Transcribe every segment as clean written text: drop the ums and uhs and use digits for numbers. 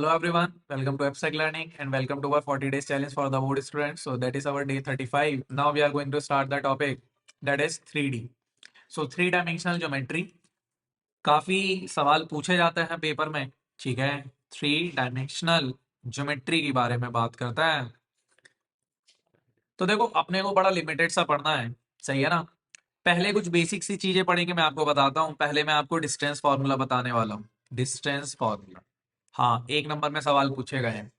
Hello everyone, welcome to Abstract Learning and welcome to our 40 days challenge for the board students. So that is our day 35. Now we are going to start the topic that is 3D. So 3 dimensional geometry. काफी सवाल पूछे जाते हैं paper में, ठीक है। 3 dimensional geometry के बारे में बात करते हैं। तो देखो अपने को बड़ा लिमिटेड सा पढ़ना है, सही है ना। पहले कुछ बेसिक सी चीजें पढ़ेंगे, मैं आपको बताता हूँ। पहले मैं आपको डिस्टेंस फॉर्मूला बताने वाला हूँ। डिस्टेंस फॉर्मूला, हाँ, 1 नंबर में सवाल पूछे गए हैं।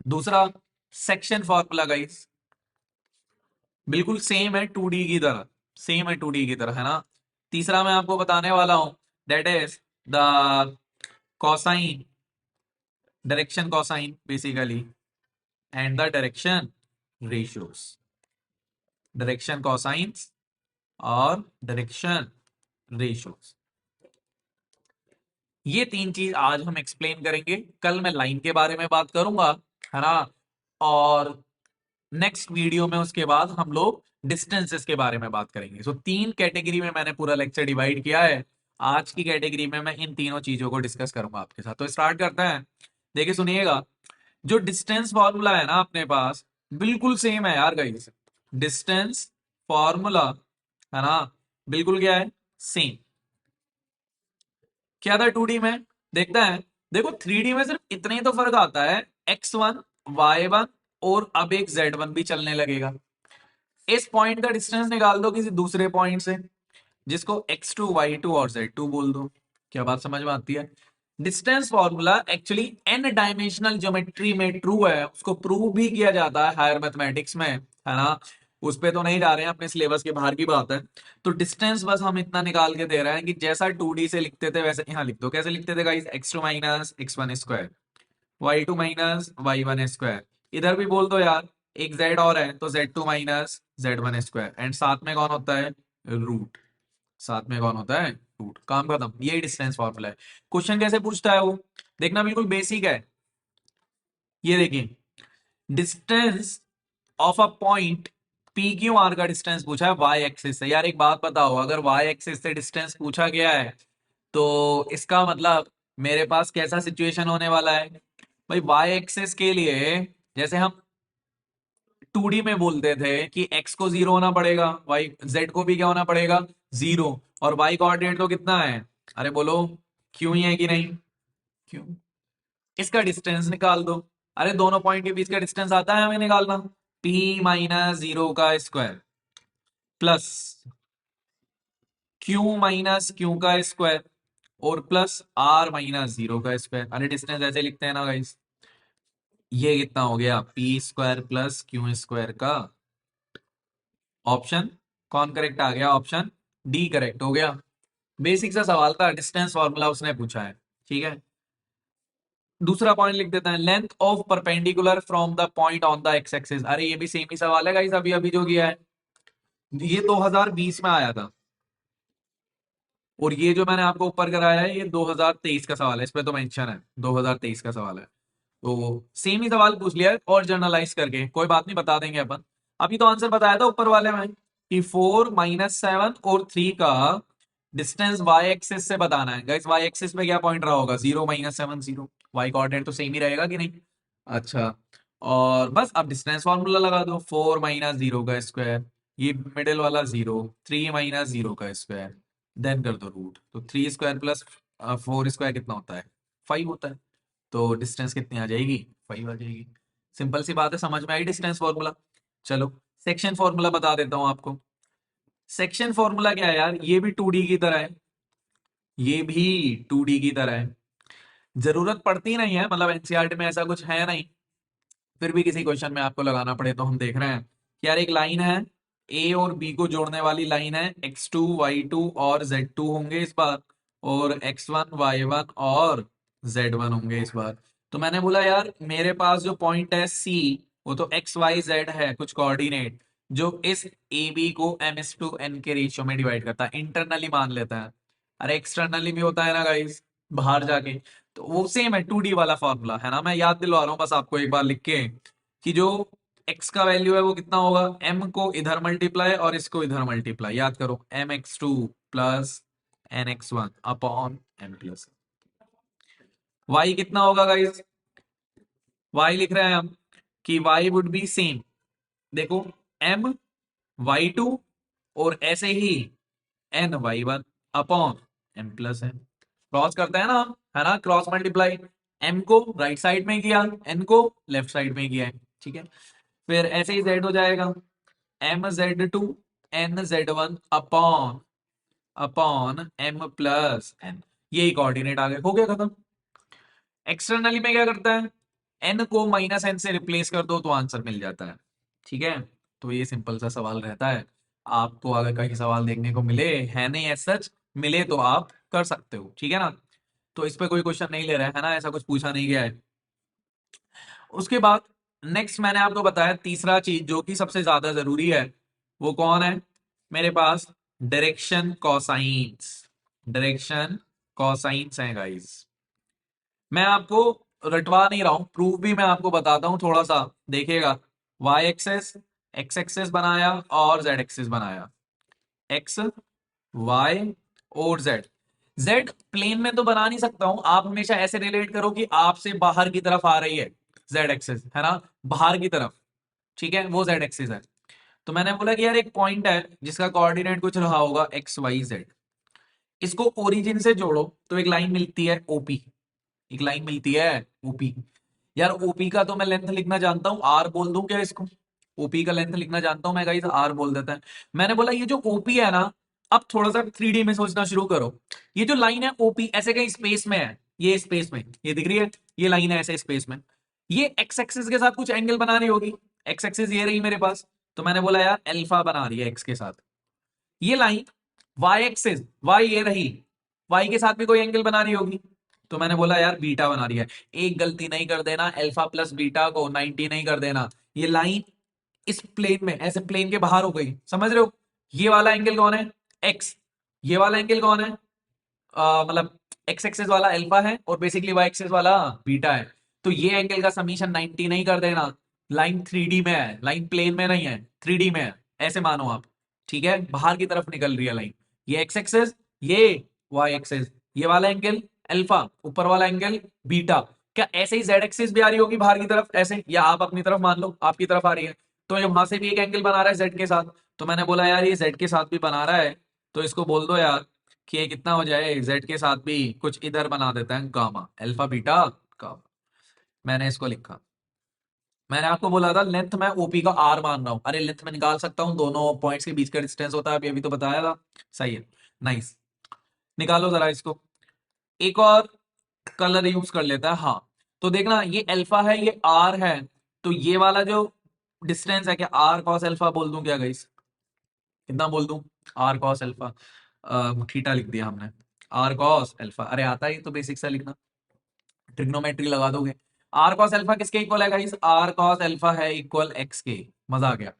दूसरा सेक्शन फॉर्मूला गाइस, बिल्कुल सेम है 2D की तरह, सेम है 2D की तरह, है ना। तीसरा मैं आपको बताने वाला हूं, that is the cosine, direction cosine basically, and the direction ratios. Direction cosines और डायरेक्शन रेशियोज, ये 3 चीज आज हम एक्सप्लेन करेंगे। कल मैं लाइन के बारे में बात करूंगा, है ना। और नेक्स्ट वीडियो में उसके बाद हम लोग डिस्टेंसेस के बारे में बात करेंगे। सो 3 कैटेगरी में मैंने पूरा लेक्चर डिवाइड किया है। आज की कैटेगरी में मैं इन तीनों चीजों को डिस्कस करूंगा आपके साथ। तो स्टार्ट करते हैं। देखिए सुनिएगा, जो डिस्टेंस फॉर्मूला है ना अपने पास, बिल्कुल सेम है यार गाइस। डिस्टेंस फॉर्मूला, है ना, बिल्कुल क्या है, सेम। क्या था 2D में, देखता है। देखो 3D में सिर्फ इतना ही तो फर्क आता है, x1 y1 और अब एक z1 भी चलने लगेगा। इस पॉइंट का डिस्टेंस निकाल दो किसी दूसरे पॉइंट से, जिसको x2 y2 और z2 बोल दो। क्या बात समझ में आती है। Distance formula actually n dimensional geometry में ट्रू है, उसको प्रूव भी किया जाता है हायर मैथमेटिक्स में, है ना। उस पे तो नहीं जा रहे हैं, अपने सिलेबस के बाहर की बात है। तो डिस्टेंस बस हम इतना निकाल के दे रहे हैं कि जैसा 2D से लिखते थे वैसे यहाँ लिख दो। कैसे लिखते थे guys, x2 minus x1 square, y2 minus y1 square. इधर भी बोल दो यार, एक z और है तो z2 minus z1 square, and साथ में कौन होता है, रूट। साथ में कौन होता है, रूट। काम खत्म। ये डिस्टेंस फॉर्मूला है। क्वेश्चन कैसे पूछता है वो, देखना, बिल्कुल बेसिक है। ये देखिए, distance of a point P Q R का डिस्टेंस पूछा है वाई एक्सिस से। यार एक बात बताओ, अगर वाई एक्सिस से डिस्टेंस पूछा गया है तो इसका मतलब मेरे पास कैसा सिचुएशन होने वाला है भाई। वाई एक्सिस के लिए जैसे हम 2D में बोलते थे कि x को 0 होना पड़ेगा, y z को भी क्या होना पड़ेगा, 0, और y कोऑर्डिनेट तो कितना है, अरे बोलो, क्यों ही है कि नहीं, क्यों। इसका डिस्टेंस निकाल दो। अरे दोनों पॉइंट के बीच का डिस्टेंस आता है हमें निकालना, p माइनस 0 का square plus q minus q का स्क्वायर और प्लस r माइनस 0 का स्क्वायर। अरे डिस्टेंस ऐसे लिखते हैं ना गाइस। ये कितना हो गया, p square plus Q square का ऑप्शन कौन करेक्ट आ गया, ऑप्शन डी करेक्ट हो गया। बेसिक सा सवाल था, डिस्टेंस फॉर्मूला उसने पूछा है, ठीक है। दूसरा पॉइंट लिख देते हैं, length of perpendicular from the point on the x axis. अरे ये भी सेम ही सवाल है गाइस, अभी अभी जो किया है, ये 2020 में आया था, और ये जो मैंने आपको ऊपर कराया है ये 2023 का सवाल है। इस पे तो मेंशन है 2023 का सवाल है। तो सेम ही सवाल पूछ लिया है और जर्नलाइज करके, कोई बात नहीं, बता देंगे अपन। अभी तो आंसर बताया था ऊपर वाले में कि 4 माइनस 7 और 3 का डिस्टेंस वाई एक्सिस से बताना है। गाइस वाई एक्सिस में क्या पॉइंट रहा होगा, 0 माइनस 7 0। वाई कोऑर्डिनेट तो सेम ही रहेगा कि नहीं। अच्छा, और बस अब डिस्टेंस फॉर्मूला लगा दो, 4 माइनस 0 का स्क्वायर, ये मिडिल वाला 0, 3 माइनस 0 का स्क्वायर, देन कर दो रूट। तो 3 स्क्वायर प्लस 4 स्क्वायर कितना होता है, 5 होता है। तो डिस्टेंस कितनी आ जाएगी, 5 आ जाएगी। सिंपल सी बात है, समझ में आई डिस्टेंस फॉर्मूला। चलो सेक्शन फॉर्मूला बता देता हूं आपको। सेक्शन फॉर्मूला क्या है यार, ये भी 2D की तरह है, ये भी 2D की तरह है। जरूरत पड़ती नहीं है, मतलब एनसीईआरटी में ऐसा कुछ है नहीं, फिर भी किसी क्वेश्चन में आपको लगाना पड़े तो हम देख रहे हैं कि यार एक लाइन है, ए और बी को जोड़ने वाली लाइन है, x2 y2 और z2 होंगे इस बार, और x1 y1 और z1 होंगे इस बार। तो मैंने बोला यार मेरे पास जो पॉइंट है C, वो तो x y z है, कुछ कोऑर्डिनेट जो इस ए बी को m/n के रेशियो में डिवाइड करता है, इंटरनली मान लेता है। अरे एक्सटर्नली भी होता है ना गाइस, बाहर जाके। तो वो सेम है 2D वाला फॉर्मूला, है ना। मैं याद दिलवा रहा हूँ बस आपको एक बार लिख के, कि जो x का वैल्यू है वो कितना होगा, m को इधर मल्टीप्लाई और इसको इधर मल्टीप्लाई, याद करो, mx2 plus nx1 upon m plus y कितना होगा गाइस, y लिख रहे हैं हम कि y वुड बी सेम, देखो m y2 और ऐसे ही n y1 upon m plus है। क्रॉस करते हैं ना हम, है ना, क्रॉस मल्टीप्लाई, m को राइट साइड में किया, n को लेफ्ट साइड में किया है, ठीक है। फिर ऐसे ही z हो जाएगा m z2 n z1 upon upon m plus n, यही कोऑर्डिनेट आ गए, हो गया खत्म। एक्सटर्नली में क्या करता है, n को माइनस n से रिप्लेस कर दो तो आंसर मिल जाता है, ठीक है। तो ये सिंपल सा सवाल रहता है। आपको अगर कहीं सवाल देखने को मिले, है नहीं एज सच, मिले तो आप कर सकते हो, ठीक है ना। तो इस पे कोई क्वेश्चन नहीं ले रहा है ना, ऐसा कुछ पूछा नहीं गया है। उसके बाद नेक्स्ट मैंने आपको बताया तीसरा चीज जो कि सबसे ज्यादा जरूरी है, वो कौन है मेरे पास, डायरेक्शन कॉसाइंस। डायरेक्शन कॉसाइंस है गाइस। मैं आपको रटवा नहीं रहा हूं, प्रूफ भी मैं आपको बताता हूं थोड़ा सा, देखिएगा। वाई एक्सेस, एक्स एक्सेस बनाया और जेड एक्सेस बनाया, एक्स वाई और जेड। जेड प्लेन में तो बना नहीं सकता हूं, आप हमेशा ऐसे रिलेट करो कि आपसे बाहर की तरफ आ रही है जेड एक्सेस, है ना, बाहर की तरफ, ठीक है, वो जेड एक्सेस है। तो मैंने बोला कि यार एक पॉइंट है जिसका कोऑर्डिनेट कुछ रहा होगा एक्स वाई जेड, इसको ओरिजिन से जोड़ो तो एक लाइन मिलती है ओपी, एक लाइन मिलती है ओपी। यार ओपी का तो मैं लेंथ लिखना जानता हूं, आर बोल दूं क्या इसको, ओपी का लेंथ लिखना जानता हूं मैं गाइस, आर बोल देता है। मैंने बोला ये जो ओपी है ना, अब थोड़ा सा 3D में सोचना शुरू करो। ये जो लाइन है ओपी ऐसे कहीं स्पेस में है, ये स्पेस में, ये दिख रही है, ये लाइन है ऐसे स्पेस में, ये एक्स एक्सिस के साथ कुछ एंगल बना रही होगी, एक्स एक्सिस ये रही मेरे पास, तो मैंने बोला यार अल्फा बना रही है एक्स के साथ। ये लाइन वाई एक्सिस, वाई ये रही, वाई के साथ भी कोई एंगल बना रही होगी, तो मैंने बोला यार बीटा बना रही है। एक गलती नहीं कर देना, अल्फा प्लस बीटा को 90 नहीं कर देना। ये लाइन इस प्लेन में ऐसे प्लेन के बाहर हो गई, समझ रहे हो। ये वाला एंगल कौन है, एक्स, ये वाला एंगल कौन है, मतलब एक्स एक्सेस वाला अल्फा है और बेसिकली वाई एक्सेस वाला बीटा है। तो ये एंगल का समीशन 90 नहीं कर देना। लाइन 3D में है, लाइन प्लेन में नहीं है, 3D में है, ऐसे मानो आप, ठीक है, बाहर की तरफ निकल रही है लाइन। ये एक्स एक्सेस, ये वाई एक्सेस, ये वाला एंगल अल्फा, ऊपर वाला एंगल बीटा। क्या ऐसे ही जेड एक्सिस भी आ रही होगी बाहर की तरफ ऐसे, या आप अपनी तरफ मान लो आपकी तरफ आ रही है, तो ये वहां से भी एक एंगल बना रहा है जेड के साथ। तो मैंने बोला यार ये जेड के साथ भी बना रहा है, तो इसको बोल दो यार कि ये कितना हो जाए, जेड के साथ भी कुछ इधर बना देता है गामा, अल्फा बीटा गामा। मैंने इसको लिखा। मैंने आपको बोला था लेंथ मैं ओपी का आर मान रहा हूं, अरे लेंथ में निकाल सकता हूं, दोनों पॉइंट्स के बीच का डिस्टेंस होता है, अभी अभी तो बताया था, सही है, नाइस। निकालो जरा इसको, एक और कलर यूज कर लेता है, हाँ। तो देखना ये अल्फा है ये आर है, तो ये वाला जो डिस्टेंस है, क्या आर कॉस अल्फा बोल दूं क्या गाइस, कितना बोल दूं, आर कॉस अल्फा, थीटा लिख दिया हमने, आर कॉस अल्फा, अरे आता ही तो बेसिक सा लिखना, ट्रिग्नोमेट्री लगा दोगे। आर कॉस अल्फा किसके इक्वल है गाइस, आर कॉस अल्फा है इक्वल एक्स के, मजा आ गया।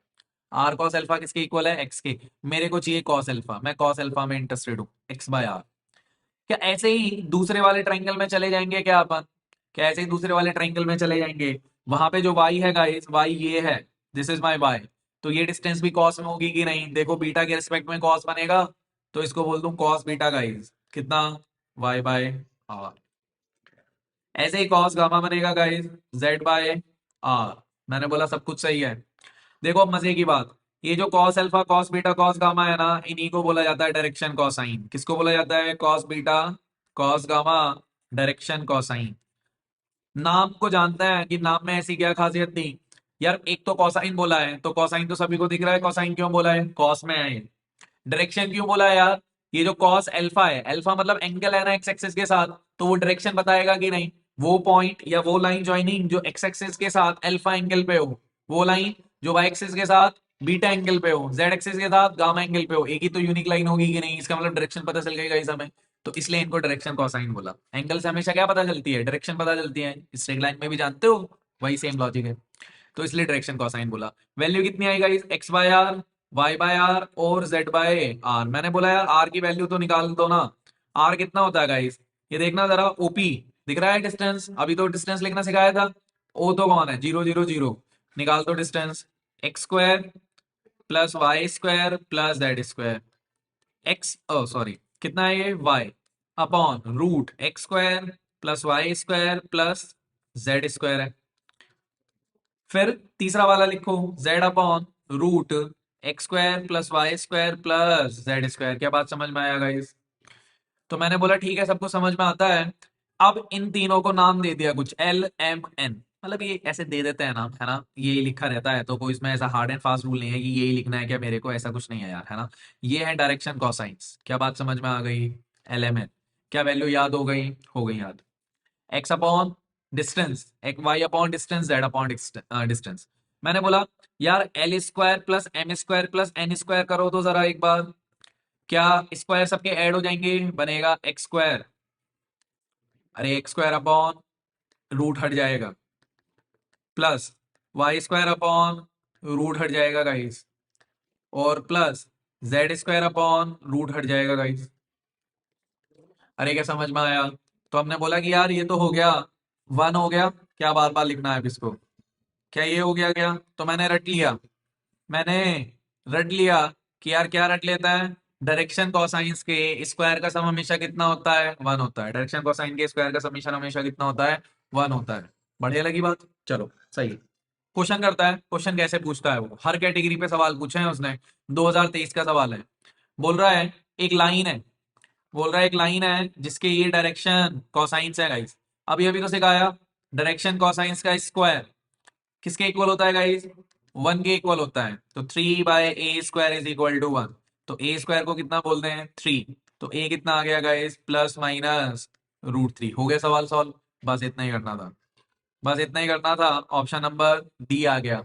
आर कॉस अल्फा किसके इक्वल है, एक्स के। मेरे को चाहिए कॉस अल्फा, मैं कॉस अल्फा में इंटरेस्टेड हूँ, एक्स बाय आर। क्या ऐसे ही दूसरे वाले ट्राइंगल में चले जाएंगे क्या अपन, क्या ऐसे ही दूसरे वाले ट्राइंगल में चले जाएंगे, वहां पे जो y है गाइस, y ये है, दिस इज माय y, तो ये डिस्टेंस भी cos में होगी कि नहीं, देखो बीटा के रिस्पेक्ट में cos बनेगा, तो इसको बोल दूं cos बीटा गाइस, कितना, y बाय r। ऐसे ही cos गामा बनेगा गाइस, z बाय r। मैंने बोला सब कुछ सही है। देखो अब मजे की बात, ये जो cos alpha cos beta cos gamma है ना, इन्हीं को बोला जाता है डायरेक्शन कोसाइन। किसको बोला जाता है, cos beta cos gamma, direction cosine. नाम को जानता है कि नाम में ऐसी क्या खासियत थी, यार एक तो कोसाइन बोला है, तो कोसाइन तो सभी को दिख रहा है, कोसाइन क्यों बोला है, कॉस में है। डायरेक्शन क्यों बोला है यार, ये जो कॉस अल्फा है, अल्फा मतलब एंगल है ना एक्स एक्सिस के साथ, तो वो डायरेक्शन बताएगा कि नहीं, वो पॉइंट या वो लाइन ज्वाइनिंग जो एक्स एक्सिस के साथ अल्फा एंगल पे हो, वो लाइन जो वाई एक्सिस के साथ बीटा एंगल पे हो, जेड एक्सिस के साथ गामा एंगल पे हो, एक ही तो यूनिक लाइन होगी कि नहीं, इसका मतलब डायरेक्शन पता चल गई हमें। तो इसलिए इनको डायरेक्शन कोसाइन बोला। एंगल से हमेशा क्या पता चलती है, डायरेक्शन पता चलती है, स्ट्रेट लाइन में भी जानते हो, वही सेम लॉजिक है, तो इसलिए डायरेक्शन कोसाइन बोला। वैल्यू कितनी आएगा इस, X by R, Y by R और जेड बाय आर। मैंने बोला यार आर की वैल्यू तो निकाल दो ना, आर कितना होता है गाइस, ये देखना जरा, ओपी दिख रहा है डिस्टेंस, अभी तो डिस्टेंस लिखना सिखाया था, ओ तो कौन है, 0 0 0, निकाल दो distance, x square plus Y square plus Z square, x oh sorry कितना है ये, y upon root x square plus Y square plus Z square है। फिर तीसरा वाला लिखो z upon root x square plus Y square plus Z square. क्या बात समझ में आया गाइस? तो मैंने बोला ठीक है, सबको समझ में आता है। अब इन तीनों को नाम दे दिया कुछ एल एम एन, मतलब ये ऐसे दे देते हैं नाम, है ना, ये लिखा रहता है, तो कोई इसमें ऐसा हार्ड एंड फास्ट रूल नहीं है कि यही लिखना है क्या मेरे को, ऐसा कुछ नहीं है यार, है ना। ये है डायरेक्शन कोसाइंस। क्या बात समझ में आ गई? L M N. क्या वैल्यू याद हो गई? हो गई याद। एक्स अपॉन डिस्टेंस, एक Y upon distance, Z upon distance. मैंने बोला यार L square plus M square plus N square करो तो जरा एक बार, क्या स्क्वायर सबके ऐड हो जाएंगे, बनेगा एक्स स्क्वायर। अरे एक्स स्क्वायर अपॉन रूट हट जाएगा, plus Y square upon root हट जाएगा गाइस, और plus Z square upon root हट जाएगा गाइस। अरे क्या समझ में आया? तो हमने बोला कि यार ये तो हो गया, वन हो गया, क्या बार बार लिखना है अब इसको, क्या ये हो गया क्या? तो मैंने रट लिया, मैंने रट लिया कि यार क्या रट लेता है, डायरेक्शन कोसाइंस के स्क्वायर का सम हमेशा कितना होता है, वन होता है। डायरेक्शन कोसाइन के स्क्वायर का समीशन हमेशा कितना होता है, वन होता है। बढ़िया लगी बात? चलो सही है। क्वेश्चन करता है, क्वेश्चन कैसे पूछता है, वो हर कैटेगरी पे सवाल पूछे हैं उसने। 2023 का सवाल है। बोल रहा है एक लाइन है, बोल रहा है एक लाइन है जिसके ये डायरेक्शन कोसाइंस है गाइस। अभी अभी तो सिखाया, डायरेक्शन कोसाइंस का स्क्वायर किसके इक्वल होता है गाइस, वन के इक्वल होता है। तो 3/a² इज इक्वल टू 1। तो ए स्क्वायर को कितना बोलते हैं, 3। तो ए कितना आ गया गाइस, प्लस माइनस √3। हो गया सवाल सॉल्व। बस इतना ही करना था, बस इतना ही करना था। ऑप्शन नंबर डी आ गया।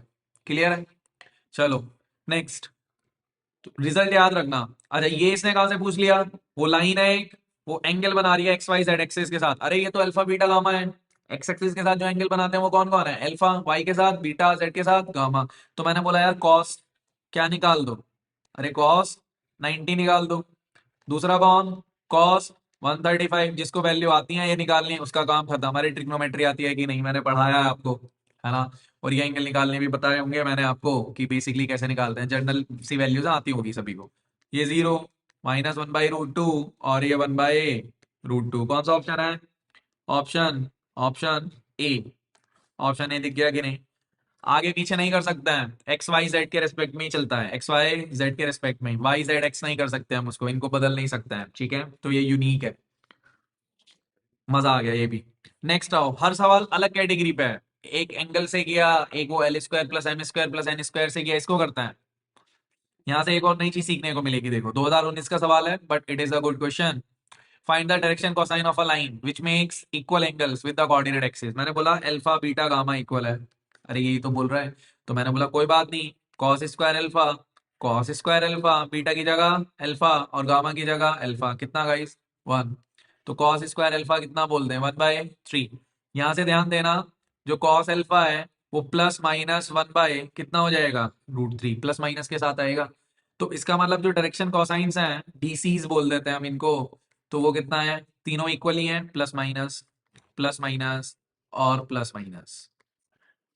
क्लियर है? चलो नेक्स्ट। तो रिजल्ट याद रखना। अच्छा ये इसने कहां से पूछ लिया, वो लाइन है एक, वो एंगल बना रही है एक्स वाई जेड एक्सिस के साथ। अरे ये तो अल्फा बीटा गामा है। एक्स एक्सिस के साथ जो एंगल बनाते हैं वो कौन कौन है, अल्फा, वाई के साथ बीटा, जेड के साथ गामा। तो मैंने बोला यार कॉस क्या निकाल दो, अरे कॉस 90 निकाल दो। दूसरा कौन, कॉस 135। जिसको वैल्यू आती है ये निकालनी, उसका काम खत्म। हमारी ट्रिग्नोमेट्री आती है कि नहीं, मैंने पढ़ाया है आपको, है ना। और ये एंगल निकालने भी बताए होंगे मैंने आपको कि बेसिकली कैसे निकालते हैं, जनरल सी वैल्यूज आती होगी सभी को। ये 0 -1/√2 और ये 1/√2। कौन सा ऑप्शन है, option option A. Option A दिख गया कि नहीं? आगे पीछे नहीं कर सकते हैं, एक्स वाई जेड के रेस्पेक्ट में ही चलता है, एक्स वाई जेड के रेस्पेक्ट में, वाई जेड एक्स नहीं कर सकते हम उसको, इनको बदल नहीं सकते हैं, ठीक है। तो ये यूनिक है, मजा आ गया ये भी। नेक्स्ट आओ, हर सवाल अलग कैटेगरी पे है। एक एंगल से किया, एक वो L square plus M square plus N square से किया, इसको करता है। यहाँ से एक और नई चीज सीखने को मिलेगी। देखो 2019 का सवाल है but it is a good question. Find the direction cosine of a line which makes equal angles with the coordinate axis. मैंने बोला अल्फा बीटा गामा इक्वल है, अरे यही तो बोल रहा है। तो मैंने बोला कोई बात नहीं, cos square alpha, cos square alpha, beta की जगह अल्फा और गामा की जगह अल्फा, कितना गाइस, 1। तो कॉस स्क्वायर अल्फा कितना बोल दें, 1/3। यहाँ से ध्यान देना, जो कॉस अल्फा है वो प्लस माइनस 1 बाय कितना हो जाएगा, √3, प्लस माइनस के साथ आएगा। तो इसका मतलब जो डायरेक्शन कोसाइंस हैं, डीसीज बोल देते हैं हम इनको, तो वो कितना है, तीनों इक्वली हैं, प्लस माइनस और प्लस माइनस।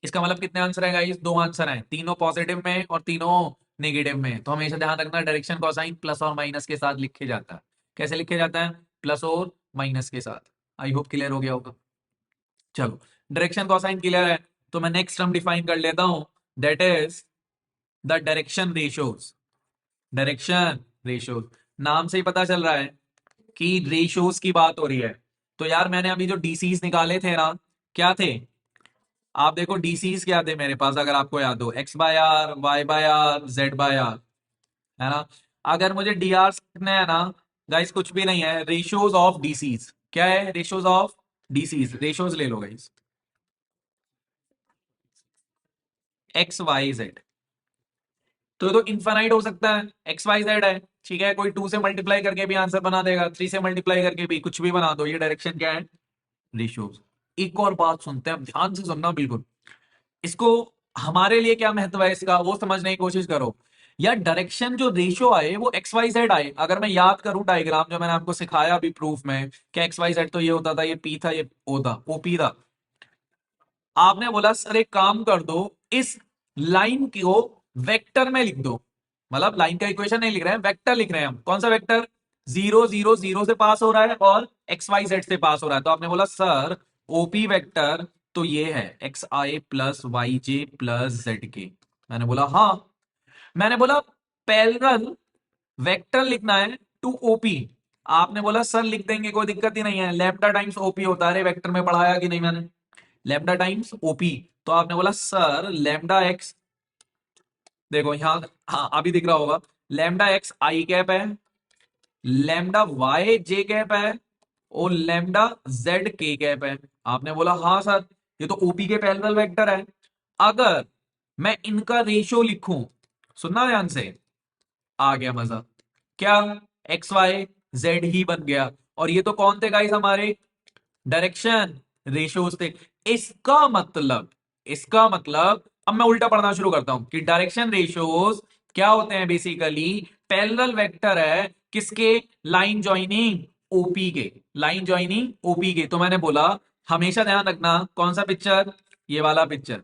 इसका मतलब कितने आंसर है गाइस, दो आंसर हैं, तीनों पॉजिटिव में और तीनों नेगेटिव में। तो हमेशा ध्यान रखना डायरेक्शन कोसाइन प्लस और माइनस के साथ लिखे जाता है। कैसे लिखे जाता है, प्लस और माइनस के साथ। आई होप क्लियर हो गया होगा। चलो डायरेक्शन कोसाइन क्लियर है, तो मैं नेक्स्ट टर्म डिफाइन कर लेता हूं, that is the direction ratios. Direction ratios, नाम से ही पता चल रहा है कि रेशियोज की बात हो रही है। तो यार मैंने अभी जो डीसीज निकाले थे ना, क्या थे, आप देखो डीसीज क्या थे मेरे पास, अगर आपको याद हो, x/r, y/r, z/r, है ना। अगर मुझे डी आर सीखना है ना गाइस, कुछ भी नहीं है, रेशियोज ऑफ डीसीज। क्या है, रेशियोज ऑफ डीसीज, रेशियोज ले लो गाइस, x y z। तो ये तो इनफाइनाइट हो सकता है, x y z है, ठीक है। कोई 2 से मल्टीप्लाई करके भी आंसर बना देगा, 3 से मल्टीप्लाई करके भी, कुछ भी बना दो। ये डायरेक्शन क्या है, रेशियोज। एक और बात सुनते हैं, ध्यान से सुनना बिल्कुल, इसको हमारे लिए क्या महत्व है इसका वो समझने की कोशिश करो। या डायरेक्शन जो रेशियो आए वो एक्स वाई जेड आए, अगर मैं याद करूं डायग्राम जो मैंने आपको सिखाया अभी प्रूफ में, कि एक्स वाई जेड तो ये होता था, ये पी था, ये ओ था, ओपी था। आपने बोला सर एक काम कर दो, इस लाइन को वेक्टर में लिख दो, मतलब लाइन का इक्वेशन नहीं लिख रहे हैं, वेक्टर लिख रहे हैं हम। कौन सा वेक्टर, 0 0 0 से पास हो रहा है और एक्स वाई जेड से पास हो रहा है। तो आपने बोला सर ओपी वेक्टर तो ये है एक्स आई प्लस वाई जे प्लस जेड के। मैंने बोला हाँ। मैंने बोला पैरेलल वेक्टर लिखना है टू ओपी। आपने बोला सर लिख देंगे, कोई दिक्कत ही नहीं है, लैम्डा टाइम्स ओपी होता है। वेक्टर में पढ़ाया कि नहीं मैंने, लैम्डा टाइम्स ओपी। तो आपने बोला सर लैम्डा एक्स, देखो यहां, हाँ अभी दिख रहा होगा, लैम्डा एक्स आई कैप है, लैम्डा वाई जे कैप है, और लैम्डा जेड के कैप है। आपने बोला हाँ सर, ये तो ओपी के पैरेलल वेक्टर है। अगर मैं इनका रेशियो लिखूं, सुनना ध्यान से, आ गया मजा, क्या, एक्स वाई जेड ही बन गया। और ये तो कौन थे गाइस हमारे, डायरेक्शन रेशियोज थे। इसका मतलब, इसका मतलब अब मैं उल्टा पढ़ना शुरू करता हूं कि डायरेक्शन रेशियोज क्या होते हैं, बेसिकली पैरेलल वेक्टर है किसके, लाइन जॉइनिंग ओपी के, लाइन जॉइनिंग ओपी के। तो मैंने बोला हमेशा ध्यान रखना कौन सा पिक्चर, ये वाला पिक्चर,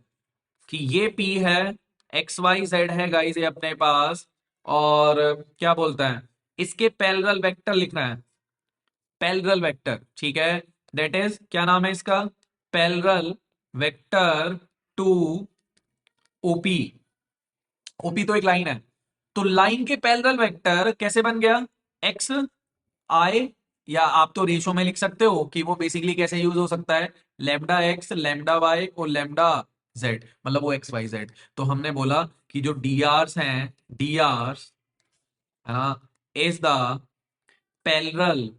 कि ये पी है, एक्स वाई जेड है गाइस ये अपने पास, और क्या बोलता है, इसके पैरेलल वेक्टर लिखना है, पैरेलल वेक्टर, ठीक है। दैट इज क्या नाम है इसका, parallel vector to OP. OP तो एक लाइन है, तो लाइन के पैरेलल वेक्टर कैसे बन गया, एक्स आई, या आप तो रेशो में लिख सकते हो कि वो बेसिकली कैसे यूज हो सकता है, लैम्डा एक्स लैम्डा वाई और लैम्डा जेड, मतलब वो एक्स वाई जेड। तो हमने बोला कि जो डी आर्स हैं, डी आर्स है ना, is the parallel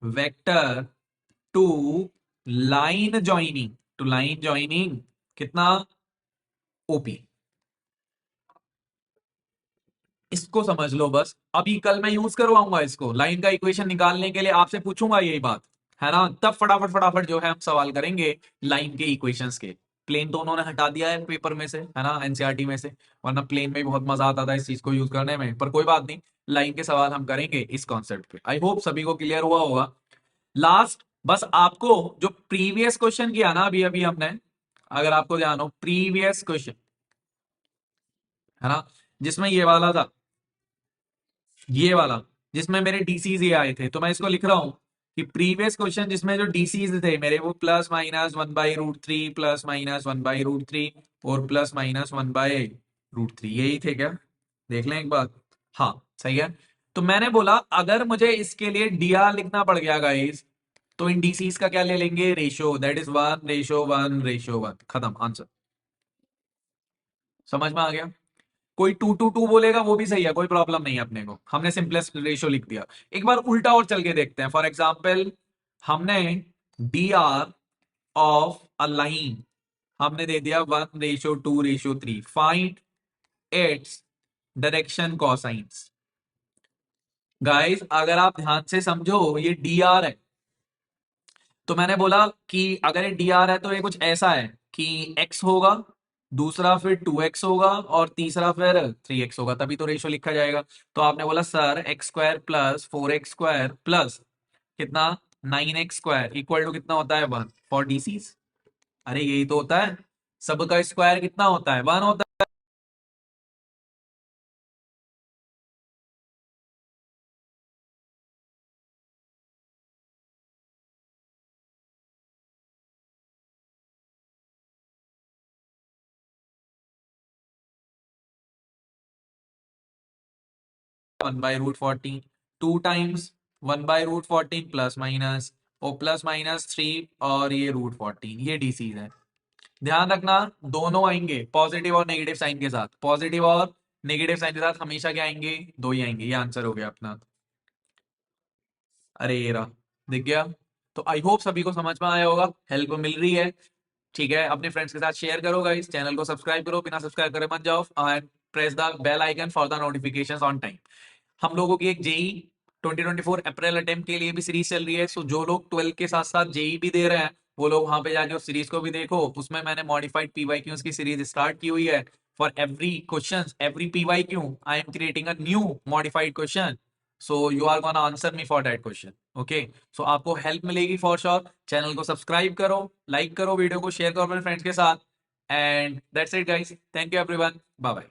vector to line joining, to line joining कितना, ओपी। इसको समझ लो बस, अभी कल मैं यूज करवाऊंगा इसको लाइन का इक्वेशन निकालने के लिए, आपसे पूछूंगा यही बात, है ना, तब फटाफट फटाफट जो है हम सवाल करेंगे लाइन के इक्वेशंस के। प्लेन तो उन्होंने हटा दिया है पेपर में से, है ना, एनसीईआरटी में से, वरना प्लेन में भी बहुत मजा आता था इस चीज को यूज करने में, पर कोई बात नहीं, लाइन के सवाल हम करेंगे इस कॉन्सेप्ट पे। आई होप सभी को क्लियर हुआ होगा। लास्ट बस आपको जो प्रीवियस क्वेश्चन किया ना अभी अभी हमने, अगर आपको ध्यान हो प्रीवियस क्वेश्चन, है ना, जिसमें ये वाला था, ये वाला, जिसमें मेरे डीसीज ये आए थे, तो मैं इसको लिख रहा हूं कि प्रीवियस क्वेश्चन जिसमें जो डीसीज थे मेरे, वो प्लस माइनस 1/√3 प्लस माइनस 1/√3 और प्लस माइनस 1/√3, यही थे क्या, देख लें एक बार। हाँ सही है। तो मैंने बोला अगर मुझे इसके लिए डीआर लिखना पड़ गया गाइस, तो इन डीसीज का क्या ले लेंगे, रेशियो, दैट इज 1:1:1, खत्म आंसर। समझ में आ गया। कोई 2:2 बोलेगा वो भी सही है, कोई प्रॉब्लम नहीं है अपने को, हमने सिंपलेस्ट रेशियो लिख दिया। एक बार उल्टा और चल के देखते हैं, फॉर एग्जाम्पल हमने D R of a line हमने दे दिया 1:2:3, find its direction cosines. Guys अगर आप ध्यान से समझो, ये डी आर है, तो मैंने बोला कि अगर ये डी आर है तो ये कुछ ऐसा है कि x होगा, दूसरा फिर 2x होगा, और तीसरा फिर 3x होगा, तभी तो रेशियो लिखा जाएगा। तो आपने बोला sir x² plus 4x² plus कितना, 9x² इक्वल टू कितना होता है, 1 फॉर डीसीज। अरे यही तो होता है, सबका स्क्वायर कितना होता है, 1 होता है। 1/√14, 2 टाइम्स 1/√14 प्लस माइनस, और प्लस माइनस 3, और ये √14, ये डीसीज है। ध्यान रखना दोनों आएंगे पॉजिटिव और नेगेटिव साइन के साथ, पॉजिटिव और नेगेटिव साइन के साथ हमेशा क्या आएंगे, दो ही आएंगे। ये आंसर हो गया अपना। अरे ये रहा, दिख गया। तो आई होप सभी को समझ में आया होगा, हेल्प मिल रही है, ठीक है। अपने फ्रेंड्स के साथ शेयर करो गाइस, चैनल को सब्सक्राइब करो, बिना सब्सक्राइब करे मत जाओ, and press the bell icon for the notifications on time. हम लोगों की एक जेई 2024 अप्रैल अटेम्प्ट के लिए भी सीरीज चल रही है, सो जो लोग 12 के साथ साथ जेई भी दे रहे हैं, वो लोग वहां पे जाके उस सीरीज को भी देखो। उसमें मैंने मॉडिफाइड पीवाईक्यूज की सीरीज स्टार्ट की हुई है। For every question, every PYQ, I am creating a new modified question, so you are gonna answer me for that question. Okay, so आपको हेल्प मिलेगी फॉर श्योर। चैनल को subscribe करो, like करो, video को share करो अपने friends के साथ, and that's it guys, thank you everyone, bye bye.